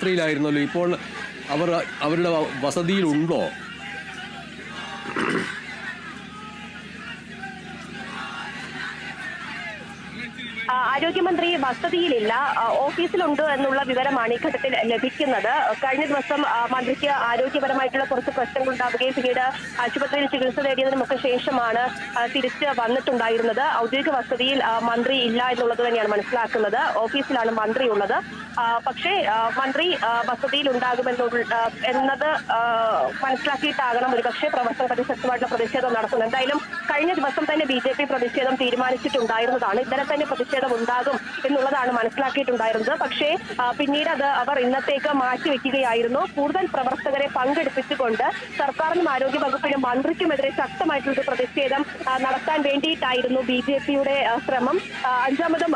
ആശുപത്രിയിലായിരുന്നല്ലോ. ഇപ്പോൾ അവരുടെ വസതിയിലുണ്ടോ? ആരോഗ്യമന്ത്രി വസതിയിലില്ല, ഓഫീസിലുണ്ട് എന്നുള്ള വിവരമാണ് ഈ ഘട്ടത്തിൽ ലഭിക്കുന്നത്. കഴിഞ്ഞ ദിവസം മന്ത്രിക്ക് ആരോഗ്യപരമായിട്ടുള്ള കുറച്ച് പ്രശ്നങ്ങൾ ഉണ്ടാവുകയും പിന്നീട് ആശുപത്രിയിൽ ചികിത്സ തേടിയതിനുമൊക്കെ ശേഷമാണ് തിരിച്ച് വന്നിട്ടുണ്ടായിരുന്നത്. ഔദ്യോഗിക വസതിയിൽ മന്ത്രി ഇല്ല എന്നുള്ളത് തന്നെയാണ് മനസ്സിലാക്കുന്നത്. ഓഫീസിലാണ് മന്ത്രി ഉള്ളത്. പക്ഷേ മന്ത്രി വസതിയിൽ എന്നത് മനസ്സിലാക്കിയിട്ടാകണം ഒരുപക്ഷെ പ്രവർത്തകർ അതിശക്തമായിട്ടുള്ള പ്രതിഷേധം നടത്തുന്നത്. എന്തായാലും കഴിഞ്ഞ ദിവസം തന്നെ BJP പ്രതിഷേധം തീരുമാനിച്ചിട്ടുണ്ടായിരുന്നതാണ്. ഇന്നലെ തന്നെ പ്രതിഷേധം ഉണ്ടാകും എന്നുള്ളതാണ് മനസ്സിലാക്കിയിട്ടുണ്ടായിരുന്നത്. പക്ഷേ പിന്നീട് അവർ ഇന്നത്തേക്ക് മാറ്റിവെക്കുകയായിരുന്നു. കൂടുതൽ പ്രവർത്തകരെ പങ്കെടുപ്പിച്ചുകൊണ്ട് സർക്കാരിനും ആരോഗ്യ വകുപ്പിനും മന്ത്രിക്കുമെതിരെ ശക്തമായിട്ടുള്ള പ്രതിഷേധം നടത്താൻ വേണ്ടിയിട്ടായിരുന്നു BJPയുടെ ശ്രമം. അഞ്ചാമതും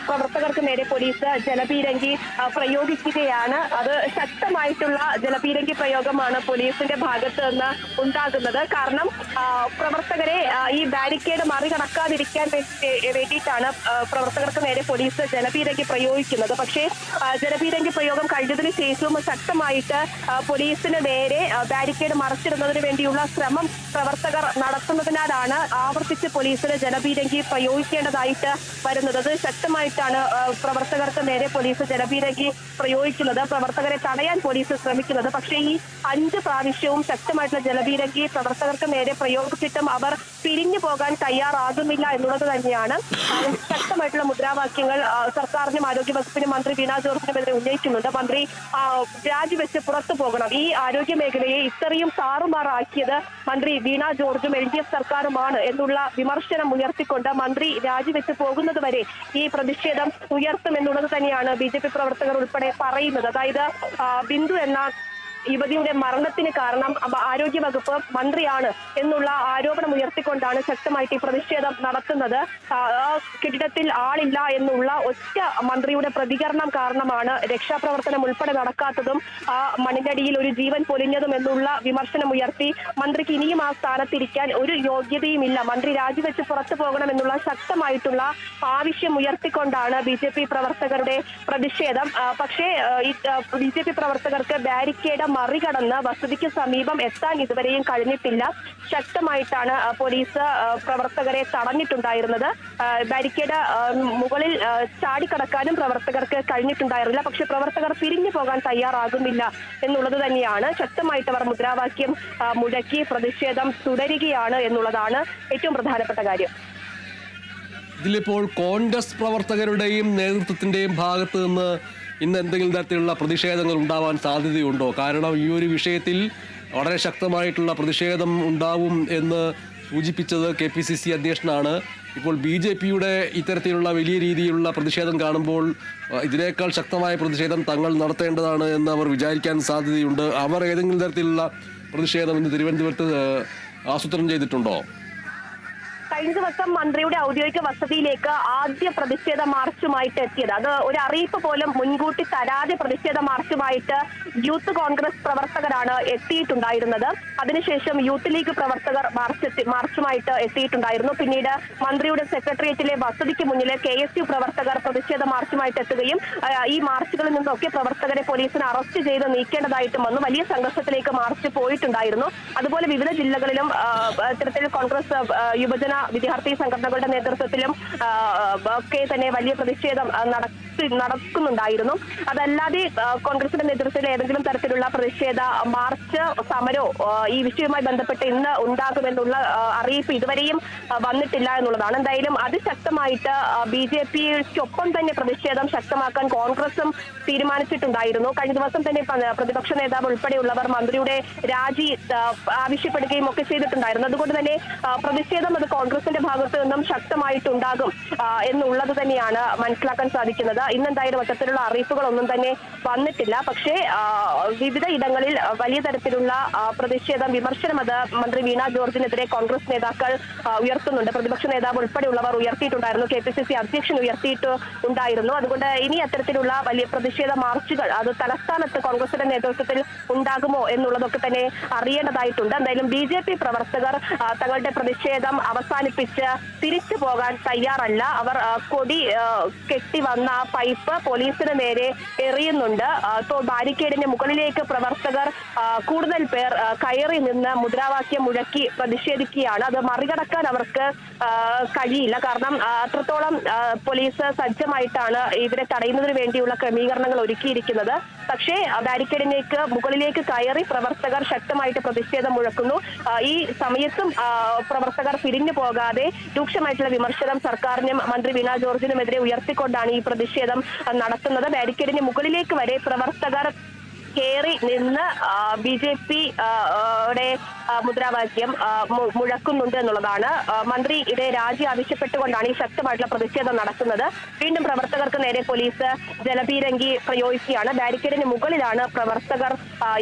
പ്രവർത്തകർക്ക് നേരെ പോലീസ് ജലപീരങ്കി പ്രയോഗിക്കുകയാണ്. അത് ശക്തമായിട്ടുള്ള ജലപീരങ്കി പ്രയോഗമാണ് പോലീസിന്റെ ഭാഗത്ത് നിന്ന് ഉണ്ടാകുന്നത്. കാരണം പ്രവർത്തകരെ ഈ ബാരിക്കേഡ് മറികടക്കാതിരിക്കാൻ വേണ്ടിയിട്ടാണ് പ്രവർത്തകർക്ക് നേരെ പോലീസ് ജലപീരങ്കി പ്രയോഗിക്കുന്നത്. പക്ഷേ ജലപീരങ്കി പ്രയോഗം കഴിഞ്ഞതിന് ശേഷവും ശക്തമായിട്ട് പോലീസിന് നേരെ ബാരിക്കേഡ് മറച്ചിടുന്നതിന് വേണ്ടിയുള്ള ശ്രമം പ്രവർത്തകർ നടത്തുന്നതിനാലാണ് ആവർത്തിച്ച് പോലീസിന് ജലപീരങ്കി പ്രയോഗിക്കേണ്ടതായിട്ട് വരുന്നത്. അത് ശക്തമായിട്ടാണ് പ്രവർത്തകർക്ക് നേരെ പോലീസ് ജലപീരങ്കി പ്രയോഗിക്കുന്നത്, പ്രവർത്തകരെ തടയാൻ പോലീസ് ശ്രമിക്കുന്നത്. പക്ഷേ ഈ 5 പ്രാവശ്യവും ശക്തമായിട്ടുള്ള ജലപീരങ്കി പ്രവർത്തകർക്ക് നേരെ പ്രയോഗിച്ചിട്ടും അവർ പിരിഞ്ഞു പോകാൻ തയ്യാറാകുന്നില്ല എന്നുള്ളത് തന്നെയാണ്. ശക്തമായിട്ടുള്ള മുദ്രാവാക്യങ്ങൾ സർക്കാരിനും ആരോഗ്യ വകുപ്പിനും മന്ത്രി വീണ ജോർജിനുമെതിരെ ഉന്നയിക്കുന്നുണ്ട്. മന്ത്രി രാജിവെച്ച് പുറത്തു പോകണം. ഈ ആരോഗ്യ മേഖലയെ ഇത്രയും താറുമാറാക്കിയത് മന്ത്രി വീണ ജോർജും LDF സർക്കാരുമാണ് എന്നുള്ള വിമർശനം ഉയർത്തിക്കൊണ്ട് മന്ത്രി രാജിവെച്ച് പോകുന്നത് വരെ ഈ പ്രതിഷേധം ഉയർത്തുമെന്നുള്ളത് തന്നെയാണ് BJP പ്രവർത്തകർ ഉൾപ്പെടെ പറയുന്നത്. അതായത് ബിന്ദു എന്ന യുവതിയുടെ മരണത്തിന് കാരണം ആരോഗ്യ വകുപ്പ് മന്ത്രിയാണ് എന്നുള്ള ആരോപണം ഉയർത്തിക്കൊണ്ടാണ് ശക്തമായിട്ട് ഈ പ്രതിഷേധം നടത്തുന്നത്. കെട്ടിടത്തിൽ ആളില്ല എന്നുള്ള ഒറ്റ മന്ത്രിയുടെ പ്രതികരണം കാരണമാണ് രക്ഷാപ്രവർത്തനം ഉൾപ്പെടെ നടക്കാത്തതും മണ്ണിന്റെ അടിയിൽ ഒരു ജീവൻ പൊലിഞ്ഞതും എന്നുള്ള വിമർശനം ഉയർത്തി മന്ത്രിക്ക് ഇനിയും ആ സ്ഥാനത്തിരിക്കാൻ ഒരു യോഗ്യതയുമില്ല, മന്ത്രി രാജിവെച്ച് പുറത്തു പോകണമെന്നുള്ള ശക്തമായിട്ടുള്ള ആവശ്യം ഉയർത്തിക്കൊണ്ടാണ് BJP പ്രവർത്തകരുടെ പ്രതിഷേധം. പക്ഷേ BJP പ്രവർത്തകർക്ക് ബാരിക്കേഡ് മറികടന്ന് വസതിക്ക് സമീപം എത്താൻ ഇതുവരെയും കഴിഞ്ഞിട്ടില്ല. ശക്തമായിട്ടാണ് പോലീസ് പ്രവർത്തകരെ തടഞ്ഞിട്ടുണ്ടായിരുന്നത്. ബാരിക്കേഡ് മുകളിൽ ചാടിക്കടക്കാനും പ്രവർത്തകർക്ക് കഴിഞ്ഞിട്ടുണ്ടായിരുന്നില്ല. പക്ഷെ പ്രവർത്തകർ പിരിഞ്ഞു പോകാൻ തയ്യാറാകുന്നില്ല എന്നുള്ളത് തന്നെയാണ്. ശക്തമായിട്ട് അവർ മുദ്രാവാക്യം മുഴക്കി പ്രതിഷേധം തുടരുകയാണ് എന്നുള്ളതാണ് ഏറ്റവും പ്രധാനപ്പെട്ട കാര്യം. ഇതിലിപ്പോൾ കോൺഗ്രസ് പ്രവർത്തകരുടെയും നേതൃത്വത്തിന്റെയും ഭാഗത്ത് നിന്ന് ഇന്ന് എന്തെങ്കിലും തരത്തിലുള്ള പ്രതിഷേധങ്ങൾ ഉണ്ടാവാൻ സാധ്യതയുണ്ടോ? കാരണം ഈ ഒരു വിഷയത്തിൽ വളരെ ശക്തമായിട്ടുള്ള പ്രതിഷേധം ഉണ്ടാവും എന്ന് സൂചിപ്പിച്ചത് KPCC അധ്യക്ഷനാണ്. ഇപ്പോൾ BJPയുടെ ഇത്തരത്തിലുള്ള വലിയ രീതിയിലുള്ള പ്രതിഷേധം കാണുമ്പോൾ ഇതിനേക്കാൾ ശക്തമായ പ്രതിഷേധം തങ്ങൾ നടത്തേണ്ടതാണ് എന്ന് അവർ വിചാരിക്കാൻ സാധ്യതയുണ്ട്. അവർ ഏതെങ്കിലും തരത്തിലുള്ള പ്രതിഷേധം ഇന്ന് തിരുവനന്തപുരത്ത് ആസൂത്രണം ചെയ്തിട്ടുണ്ടോ? കഴിഞ്ഞ ദിവസം മന്ത്രിയുടെ ഔദ്യോഗിക വസതിയിലേക്ക് ആദ്യ പ്രതിഷേധ മാർച്ചുമായിട്ട് എത്തിയത്, അത് ഒരു അറിയിപ്പ് പോലും മുൻകൂട്ടി തരാതെ പ്രതിഷേധ മാർച്ചുമായിട്ട് യൂത്ത് കോൺഗ്രസ് പ്രവർത്തകരാണ് എത്തിയിട്ടുണ്ടായിരുന്നത്. അതിനുശേഷം യൂത്ത് ലീഗ് പ്രവർത്തകർ മാർച്ചുമായിട്ട് എത്തിയിട്ടുണ്ടായിരുന്നു. പിന്നീട് മന്ത്രിയുടെ സെക്രട്ടേറിയറ്റിലെ വസതിക്ക് മുന്നിലെ KSU പ്രവർത്തകർ പ്രതിഷേധ മാർച്ചുമായിട്ട് എത്തുകയും ഈ മാർച്ചുകളിൽ നിന്നൊക്കെ പ്രവർത്തകരെ പോലീസിന് അറസ്റ്റ് ചെയ്ത് നീക്കേണ്ടതായിട്ടും വന്നു. വലിയ സംഘർഷത്തിലേക്ക് മാർച്ച് പോയിട്ടുണ്ടായിരുന്നു. അതുപോലെ വിവിധ ജില്ലകളിലും ഇത്തരത്തിൽ കോൺഗ്രസ് യുവജന വിദ്യാർത്ഥി സംഘടനകളുടെ നേതൃത്വത്തിലും ഒക്കെ തന്നെ വലിയ പ്രതിഷേധം നടക്കുന്നുണ്ടായിരുന്നു. അതല്ലാതെ കോൺഗ്രസിന്റെ നേതൃത്വത്തിൽ ഏതെങ്കിലും തരത്തിലുള്ള പ്രതിഷേധ മാർച്ച്, സമരോ ഈ വിഷയവുമായി ബന്ധപ്പെട്ട് ഇന്ന് ഉണ്ടാകുമെന്നുള്ള അറിയിപ്പ് ഇതുവരെയും വന്നിട്ടില്ല എന്നുള്ളതാണ്. എന്തായാലും അതിശക്തമായിട്ട് BJPക്കൊപ്പം തന്നെ പ്രതിഷേധം ശക്തമാക്കാൻ കോൺഗ്രസും തീരുമാനിച്ചിട്ടുണ്ടായിരുന്നു. കഴിഞ്ഞ ദിവസം തന്നെ പ്രതിപക്ഷ നേതാവ് ഉൾപ്പെടെയുള്ളവർ മന്ത്രിയുടെ രാജി ആവശ്യപ്പെടുകയും ഒക്കെ ചെയ്തിട്ടുണ്ടായിരുന്നു. അതുകൊണ്ട് തന്നെ പ്രതിഷേധം അത് കോൺഗ്രസിന്റെ ഭാഗത്ത് നിന്നും ശക്തമായിട്ടുണ്ടാകും എന്നുള്ളത് തന്നെയാണ് മനസ്സിലാക്കാൻ സാധിക്കുന്നത്. ഇന്നെന്തായാലും അത്തരത്തിലുള്ള അറിയിപ്പുകളൊന്നും തന്നെ വന്നിട്ടില്ല. പക്ഷേ വിവിധ ഇടങ്ങളിൽ വലിയ തരത്തിലുള്ള പ്രതിഷേധം, വിമർശനം അത് മന്ത്രി വീണ ജോർജിനെതിരെ കോൺഗ്രസ് നേതാക്കൾ ഉയർത്തുന്നുണ്ട്. പ്രതിപക്ഷ നേതാവ് ഉൾപ്പെടെയുള്ളവർ ഉയർത്തിയിട്ടുണ്ടായിരുന്നു. KPCC അധ്യക്ഷൻ ഉയർത്തിയിട്ടുണ്ടായിരുന്നു. അതുകൊണ്ട് ഇനി അത്തരത്തിലുള്ള വലിയ പ്രതിഷേധ മാർച്ചുകൾ അത് തലസ്ഥാനത്ത് കോൺഗ്രസിന്റെ നേതൃത്വത്തിൽ ഉണ്ടാകുമോ എന്നുള്ളതൊക്കെ തന്നെ അറിയേണ്ടതായിട്ടുണ്ട്. എന്തായാലും BJP പ്രവർത്തകർ തങ്ങളുടെ പ്രതിഷേധം അവസാനിപ്പിച്ചു അവസാനിപ്പിച്ച് തിരിച്ചു പോകാൻ തയ്യാറല്ല. അവർ കൊടി കെട്ടി വന്ന പൈപ്പ് പോലീസിന് നേരെ എറിയുന്നുണ്ട്. ബാരിക്കേഡിന്റെ മുകളിലേക്ക് പ്രവർത്തകർ കൂടുതൽ പേർ കയറി നിന്ന് മുദ്രാവാക്യം മുഴക്കി പ്രതിഷേധിക്കുകയാണ്. അത് മറികടക്കാൻ അവർക്ക് കഴിയില്ല. കാരണം അത്രത്തോളം പോലീസ് സജ്ജമായിട്ടാണ് ഇവരെ തടയുന്നതിന് വേണ്ടിയുള്ള ക്രമീകരണങ്ങൾ ഒരുക്കിയിരിക്കുന്നത്. പക്ഷേ ബാരിക്കേഡിലേക്ക് മുകളിലേക്ക് കയറി പ്രവർത്തകർ ശക്തമായിട്ട് പ്രതിഷേധം മുഴക്കുന്നു. ഈ സമയത്തും പ്രവർത്തകർ പിരിഞ്ഞു പോകാതെ രൂക്ഷമായിട്ടുള്ള വിമർശനം സർക്കാരിനും മന്ത്രി വീണ ജോർജിനുമെതിരെ ഉയർത്തിക്കൊണ്ടാണ് ഈ പ്രതിഷേധം നടത്തുന്നത്. ബാരിക്കേഡിന് മുകളിലേക്ക് വരെ പ്രവർത്തകർ കയറി നിന്ന് BJP-യുടെ മുദ്രാവാക്യം മുഴക്കുന്നുണ്ട് എന്നുള്ളതാണ്. മന്ത്രിയുടെ രാജി ആവശ്യപ്പെട്ടുകൊണ്ടാണ് ഈ ശക്തമായിട്ടുള്ള പ്രതിഷേധം നടക്കുന്നത്. വീണ്ടും പ്രവർത്തകർക്ക് നേരെ പോലീസ് ജലപീരങ്കി പ്രയോഗിക്കുകയാണ്. ബാരിക്കേഡിന് മുകളിലാണ് പ്രവർത്തകർ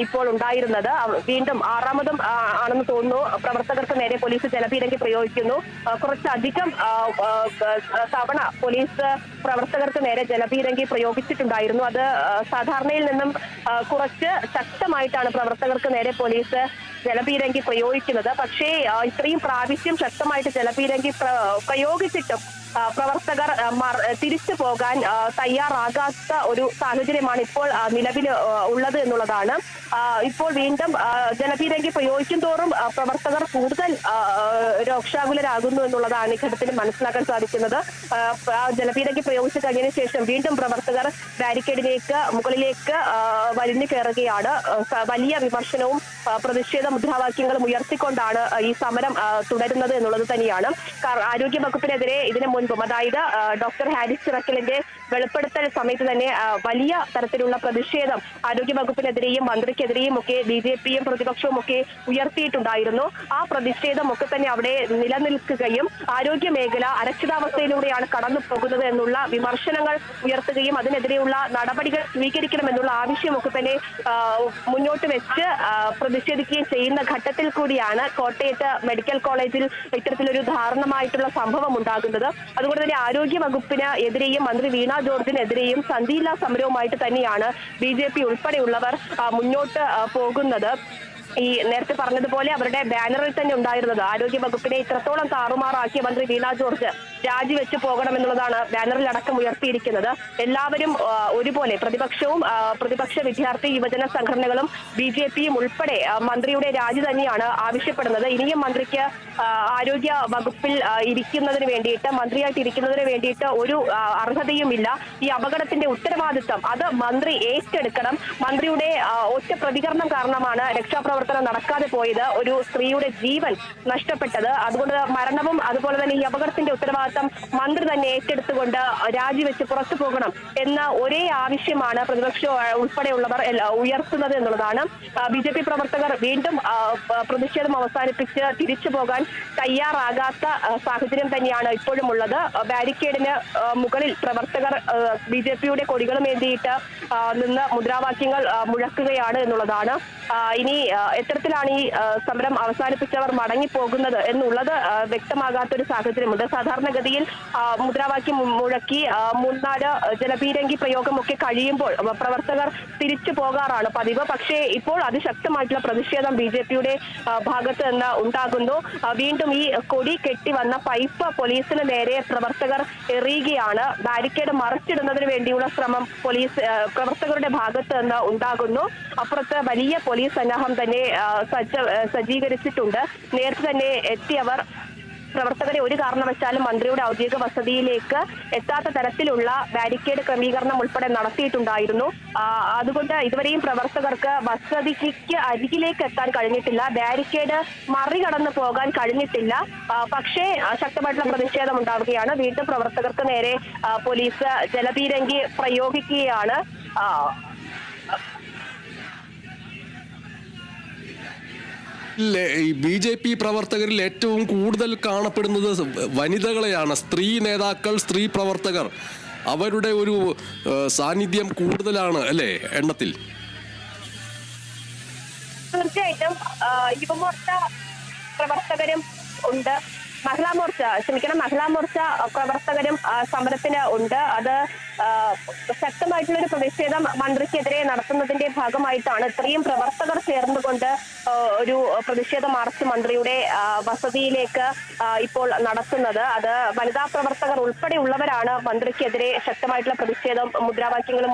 ഇപ്പോൾ ഉണ്ടായിരുന്നത്. വീണ്ടും ആറാമതും ആണെന്ന് തോന്നുന്നു പ്രവർത്തകർക്ക് നേരെ പോലീസ് ജലപീരങ്കി പ്രയോഗിക്കുന്നു. കുറച്ചധികം തവണ പോലീസ് പ്രവർത്തകർക്ക് നേരെ ജലപീരങ്കി പ്രയോഗിച്ചിട്ടുണ്ടായിരുന്നു. അത് സാധാരണയിൽ നിന്നും കുറച്ച് ശക്തമായിട്ടാണ് പ്രവർത്തകർക്ക് നേരെ പോലീസ് ജലപീരങ്കി പ്രയോഗിക്കുന്നത്. പക്ഷേ ഇത്രയും പ്രാവശ്യം ശക്തമായിട്ട് ജലപീരങ്കി പ്രയോഗിച്ചിട്ടും പ്രവർത്തകർ തിരിച്ചു പോകാൻ തയ്യാറാകാത്ത ഒരു സാഹചര്യമാണ് ഇപ്പോൾ നിലവിൽ ഉള്ളത് എന്നുള്ളതാണ്. ഇപ്പോൾ വീണ്ടും ജലപീരങ്കി പ്രയോഗിക്കും തോറും പ്രവർത്തകർ കൂടുതൽ രോക്ഷാകുലരാകുന്നു എന്നുള്ളതാണ് ഈ ഘട്ടത്തിൽ മനസ്സിലാക്കാൻ സാധിക്കുന്നത്. ജലപീരങ്കി പ്രയോഗിച്ചു കഴിഞ്ഞതിന് ശേഷം വീണ്ടും പ്രവർത്തകർ ബാരിക്കേഡിലേക്ക് മുകളിലേക്ക് വലിഞ്ഞു കയറുകയാണ്. വലിയ വിമർശനവും പ്രതിഷേധ മുദ്രാവാക്യങ്ങളും ഉയർത്തിക്കൊണ്ടാണ് ഈ സമരം തുടരുന്നത് എന്നുള്ളത് തന്നെയാണ്. ആരോഗ്യ വകുപ്പിനെതിരെ ഇതിനു മുൻപും, അതായത് ഡോക്ടർ ഹാരിസ് ചിറക്കലിന്റെ വെളിപ്പെടുത്തൽ സമയത്ത് തന്നെ വലിയ തരത്തിലുള്ള പ്രതിഷേധം ആരോഗ്യ വകുപ്പിനെതിരെയും മന്ത്രിക്കെതിരെയും ഒക്കെ BJP-യും പ്രതിപക്ഷവും ഒക്കെ ഉയർത്തിയിട്ടുണ്ടായിരുന്നു. ആ പ്രതിഷേധം ഒക്കെ തന്നെ അവിടെ നിലനിൽക്കുകയും ആരോഗ്യ മേഖല അരക്ഷിതാവസ്ഥയിലൂടെയാണ് കടന്നു പോകുന്നത് എന്നുള്ള വിമർശനങ്ങൾ ഉയർത്തുകയും അതിനെതിരെയുള്ള നടപടികൾ സ്വീകരിക്കണമെന്നുള്ള ആവശ്യമൊക്കെ തന്നെ മുന്നോട്ട് വെച്ച് പ്രതിഷേധിക്കുകയും ചെയ്യുന്ന ഘട്ടത്തിൽ കൂടിയാണ് കോട്ടയത്ത് മെഡിക്കൽ കോളേജിൽ ഇത്തരത്തിലൊരു ദാരുണമായിട്ടുള്ള സംഭവം ഉണ്ടാകുന്നത്. അതുകൊണ്ട് തന്നെ ആരോഗ്യ വകുപ്പിന് എതിരെയും മന്ത്രി വീണ ജോർജിനെതിരെയും സന്ധിയില്ലാ സമരവുമായിട്ട് തന്നെയാണ് BJP ഉൾപ്പെടെയുള്ളവർ മുന്നോട്ട് പോകുന്നത്. ഈ നേരത്തെ പറഞ്ഞതുപോലെ അവരുടെ ബാനറിൽ തന്നെ ഉണ്ടായിരുന്നത് ആരോഗ്യ വകുപ്പിനെ ഇത്രത്തോളം താറുമാറാക്കിയ മന്ത്രി വീണ ജോർജ് രാജിവെച്ച് പോകണമെന്നുള്ളതാണ് ബാനറിൽ അടക്കം ഉയർത്തിയിരിക്കുന്നത്. എല്ലാവരും ഒരുപോലെ പ്രതിപക്ഷവും പ്രതിപക്ഷ വിദ്യാർത്ഥി യുവജന സംഘടനകളും BJP-യും ഉൾപ്പെടെ മന്ത്രിയുടെ രാജി തന്നെയാണ് ആവശ്യപ്പെടുന്നത്. ഇനിയും മന്ത്രിക്ക് ആരോഗ്യ വകുപ്പിൽ ഇരിക്കുന്നതിന് വേണ്ടിയിട്ട്, മന്ത്രിയായിട്ട് ഇരിക്കുന്നതിന് വേണ്ടിയിട്ട് ഒരു അർഹതയുമില്ല. ഈ അപകടത്തിന്റെ ഉത്തരവാദിത്തം അത് മന്ത്രി ഏറ്റെടുക്കണം. മന്ത്രിയുടെ ഒറ്റ പ്രതികരണം കാരണമാണ് രക്ഷാപ്രവർത്തനം നടക്കാതെ പോയത്, ഒരു സ്ത്രീയുടെ ജീവൻ നഷ്ടപ്പെട്ടത്. അതുകൊണ്ട് മരണവും അതുപോലെ തന്നെ ഈ അപകടത്തിന്റെ ഉത്തരവാദിത്തം മന്ത്രി തന്നെ ഏറ്റെടുത്തുകൊണ്ട് രാജിവെച്ച് പുറത്തു പോകണം എന്ന ഒരേ ആവശ്യമാണ് പ്രതിപക്ഷം ഉൾപ്പെടെയുള്ളവർ ഉയർത്തുന്നത് എന്നുള്ളതാണ്. BJP പ്രവർത്തകർ വീണ്ടും പ്രതിഷേധം അവസാനിപ്പിച്ച് തിരിച്ചു പോകാൻ തയ്യാറാകാത്ത സാഹചര്യം തന്നെയാണ് ഇപ്പോഴും ഉള്ളത്. ബാരിക്കേഡിന് മുകളിൽ പ്രവർത്തകർ BJP-യുടെ കൊടികളും ഏന്തിയിട്ട് നിന്ന് മുദ്രാവാക്യങ്ങൾ മുഴക്കുകയാണ് എന്നുള്ളതാണ്. ഇനി എത്തരത്തിലാണ് ഈ സമരം അവസാനിപ്പിച്ചവർ മടങ്ങിപ്പോകുന്നത് എന്നുള്ളത് വ്യക്തമാകാത്തൊരു സാഹചര്യമുണ്ട്. സാധാരണഗതിയിൽ മുദ്രാവാക്യം മുഴക്കി മൂന്നാല് ജലപീരങ്കി പ്രയോഗമൊക്കെ കഴിയുമ്പോൾ പ്രവർത്തകർ തിരിച്ചു പോകാറാണ് പതിവ്. പക്ഷേ ഇപ്പോൾ അതിശക്തമായിട്ടുള്ള പ്രതിഷേധം BJP-യുടെ ഭാഗത്ത് നിന്ന് ഉണ്ടാകുന്നു. വീണ്ടും ഈ കൊടി കെട്ടി വന്ന പൈപ്പ് പോലീസിന് നേരെ പ്രവർത്തകർ എറിയുകയാണ്. ബാരിക്കേഡ് മറിച്ചിടുന്നതിന് വേണ്ടിയുള്ള ശ്രമം പ്രവർത്തകരുടെ ഭാഗത്ത് നിന്ന് ഉണ്ടാകുന്നു. അപ്പുറത്ത് വലിയ പോലീസ് സന്നാഹം തന്നെ സജ്ജീകരിച്ചിട്ടുണ്ട്. നേരത്തെ തന്നെ എത്തിയവർ പ്രവർത്തകരെ ഒരു കാരണവശാലും മന്ത്രിയുടെ ഔദ്യോഗിക വസതിയിലേക്ക് എത്താത്ത തരത്തിലുള്ള ബാരിക്കേഡ് ക്രമീകരണം ഉൾപ്പെടെ നടത്തിയിട്ടുണ്ടായിരുന്നു. അതുകൊണ്ട് ഇതുവരെയും പ്രവർത്തകർക്ക് വസതിക്ക് അരികിലേക്ക് എത്താൻ കഴിഞ്ഞിട്ടില്ല. ബാരിക്കേഡ് മറികടന്ന് പോകാൻ കഴിഞ്ഞിട്ടില്ല. പക്ഷേ ശക്തമായിട്ടുള്ള പ്രതിഷേധം ഉണ്ടാവുകയാണ്. വീണ്ടും പ്രവർത്തകർക്ക് നേരെ പോലീസ് ജലപീരങ്കി പ്രയോഗിക്കുകയാണ്. ഈ BJP പ്രവർത്തകരിൽ ഏറ്റവും കൂടുതൽ കാണപ്പെടുന്നത് വനിതകളെയാണ്. സ്ത്രീ നേതാക്കൾ, സ്ത്രീ പ്രവർത്തകർ, അവരുടെ ഒരു സാന്നിധ്യം കൂടുതലാണ് അല്ലേ എണ്ണത്തിൽ? തീർച്ചയായിട്ടും യുവമോർച്ച പ്രവർത്തകരും ഉണ്ട്. മഹിളാ മോർച്ച പ്രവർത്തകരും സമരത്തിന് ഉണ്ട്. അത് ശക്തമായിട്ടുള്ള ഒരു പ്രതിഷേധം മന്ത്രിക്കെതിരെ നടത്തുന്നതിന്റെ ഭാഗമായിട്ടാണ് ഇത്രയും പ്രവർത്തകർ ചേർന്നുകൊണ്ട് ഒരു പ്രതിഷേധ മാർച്ച് മന്ത്രിയുടെ വസതിയിലേക്ക് ഇപ്പോൾ നടത്തുന്നത്. അത് വനിതാ പ്രവർത്തകർ ഉൾപ്പെടെയുള്ളവരാണ് മന്ത്രിക്കെതിരെ ശക്തമായിട്ടുള്ള പ്രതിഷേധം മുദ്രാവാക്യങ്ങൾ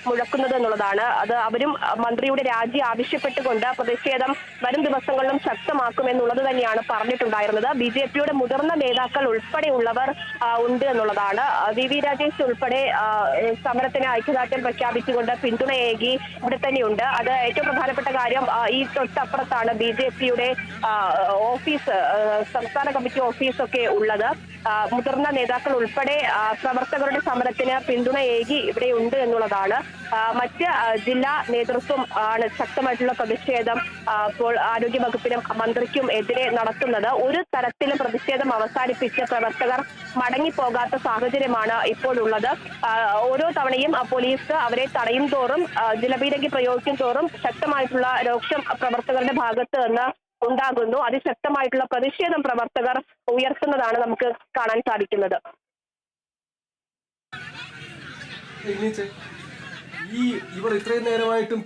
മുഴക്കുന്നത് എന്നുള്ളതാണ്. അത് അവരും മന്ത്രിയുടെ രാജി ആവശ്യപ്പെട്ടുകൊണ്ട് പ്രതിഷേധം വരും ദിവസങ്ങളിലും ശക്തമാക്കുമെന്നുള്ളത് തന്നെയാണ് പറഞ്ഞിട്ടുണ്ടായിരുന്നത്. BJP-യുടെ മുതിർന്ന നേതാക്കൾ ഉൾപ്പെടെയുള്ളവർ ഉണ്ട് എന്നുള്ളതാണ്. VV രാജേഷ് ഉൾപ്പെടെ സമരത്തിന് ഐക്യദാർഢ്യം പ്രഖ്യാപിച്ചുകൊണ്ട് പിന്തുണയേകി ഇവിടെ തന്നെയുണ്ട്. അത് ഏറ്റവും പ്രധാനപ്പെട്ട കാര്യം, ഈ തൊട്ടപ്പുറത്താണ് BJP-യുടെ ഓഫീസ്, സംസ്ഥാന കമ്മിറ്റി ഓഫീസൊക്കെ ഉള്ളത്. മുതിർന്ന നേതാക്കൾ ഉൾപ്പെടെ പ്രവർത്തകരുടെ സമരത്തിന് പിന്തുണയേകി ഇവിടെ ഉണ്ട് എന്നുള്ളതാണ്. മറ്റ് ജില്ലാ നേതൃത്വം ആണ് ശക്തമായിട്ടുള്ള പ്രതിഷേധം ഇപ്പോൾ ആരോഗ്യ വകുപ്പിനും മന്ത്രിക്കും എതിരെ നടത്തുന്നത്. ഒരു തരത്തിലും പ്രതിഷേധം അവസാനിപ്പിച്ച് പ്രവർത്തകർ മടങ്ങിപ്പോകാത്ത സാഹചര്യമാണ് ഇപ്പോൾ ഉള്ളത്. ഓരോ തവണയും പോലീസ് അവരെ തടയും തോറും, ജലപീരങ്കി പ്രയോഗിക്കും തോറും ശക്തമായിട്ടുള്ള രോക്ഷം പ്രവർത്തകരുടെ ഭാഗത്ത് നിന്ന് ഉണ്ടാകുന്നു. അതിശക്തമായിട്ടുള്ള പ്രതിഷേധം പ്രവർത്തകർ ഉയർത്തുന്നതാണ് നമുക്ക് കാണാൻ സാധിക്കുന്നത്. ഇവർ ഇത്രയും നേരമായിട്ടും